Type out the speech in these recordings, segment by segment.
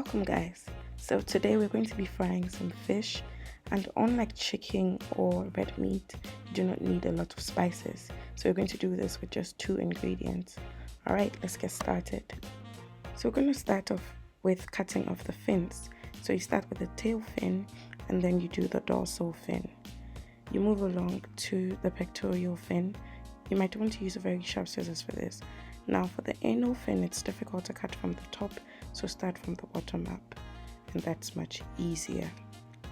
Welcome guys. So today we're going to be frying some fish, and unlike chicken or red meat, you do not need a lot of spices. So we're going to do this with just 2 ingredients. Alright, let's get started. So we're going to start off with cutting off the fins. So you start with the tail fin and then you do the dorsal fin. You move along to the pectoral fin. You might want to use a very sharp scissors for this. Now for the anal fin, it's difficult to cut from the top, so start from the bottom up, and that's much easier.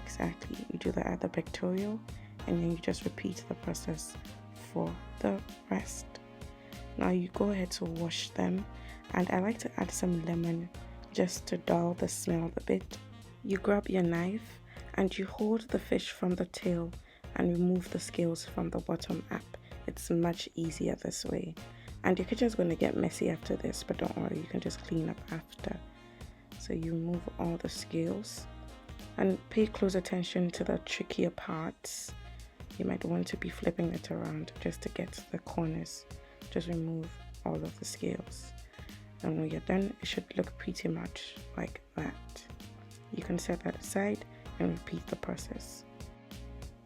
Exactly, you do that at the pectoral and then you just repeat the process for the rest. Now you go ahead to wash them, and I like to add some lemon just to dull the smell a bit. You grab your knife and you hold the fish from the tail and remove the scales from the bottom up. It's much easier this way. And your kitchen is going to get messy after this, but don't worry, you can just clean up after. So you remove all the scales and pay close attention to the trickier parts. You might want to be flipping it around just to get to the corners. Just remove all of the scales. And when you're done, it should look pretty much like that. You can set that aside and repeat the process.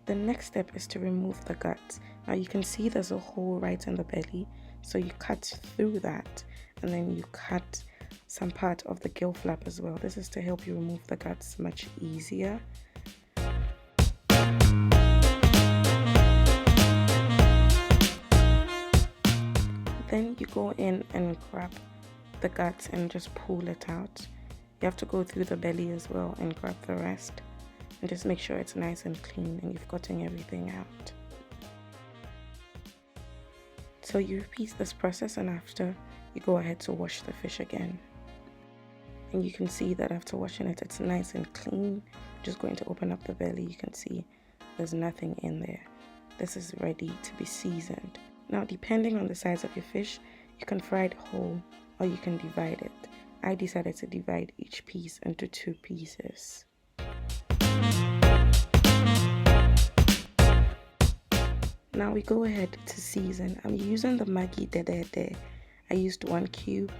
The next step is to remove the guts. Now you can see there's a hole right in the belly, so you cut through that and then you cut some part of the gill flap as well. This is to help you remove the guts much easier. Then you go in and grab the guts and just pull it out. You have to go through the belly as well and grab the rest, and just make sure it's nice and clean and you've gotten everything out. So you repeat this process, and after you go ahead to wash the fish again. And you can see that after washing it, it's nice and clean. Just going to open up the belly, you can see there's nothing in there. This is ready to be seasoned. Now depending on the size of your fish, you can fry it whole or you can divide it. I decided to divide each piece into 2 pieces. Now we go ahead to season. I'm using the Maggi Dɛdɛɛdɛ. I used 1 cube,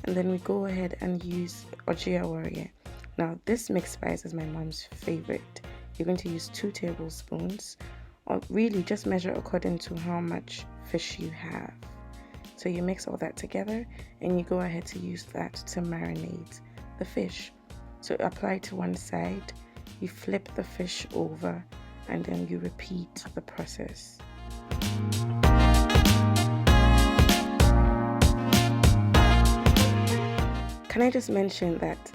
and then we go ahead and use Ɛgye Awareɛ. Now this mixed spice is my mom's favorite. You're going to use 2 tablespoons, or really just measure according to how much fish you have. So you mix all that together and you go ahead to use that to marinate the fish. So apply to one side, you flip the fish over, and then you repeat the process. Can I just mention that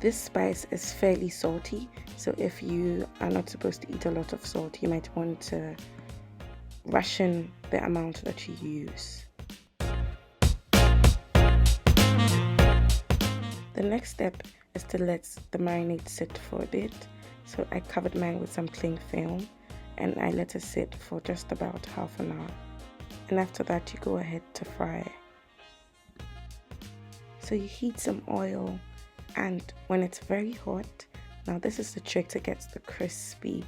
this spice is fairly salty, so if you are not supposed to eat a lot of salt, you might want to ration the amount that you use. The next step is to let the marinade sit for a bit. So I covered mine with some cling film and I let it sit for just about half an hour. And after that, you go ahead to fry. So you heat some oil, and when it's very hot, now this is the trick to get the crispy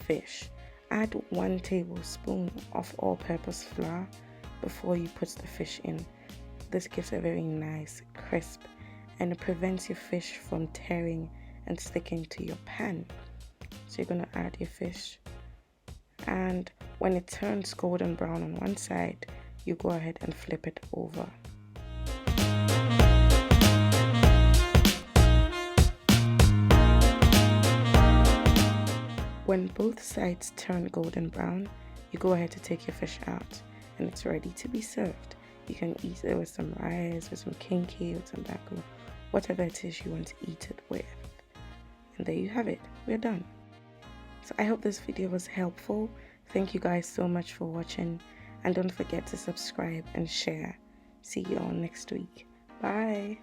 fish. Add 1 tablespoon of all-purpose flour before you put the fish in. This gives a very nice crisp, and it prevents your fish from tearing and sticking to your pan. So you're going to add your fish, and when it turns golden brown on one side, you go ahead and flip it over. When both sides turn golden brown, you go ahead to take your fish out, and it's ready to be served. You can eat it with some rice, with some kinky, with some baku, whatever it is you want to eat it with. And there you have it, we're done. So I hope this video was helpful. Thank you guys so much for watching, and don't forget to subscribe and share. See you all next week. Bye.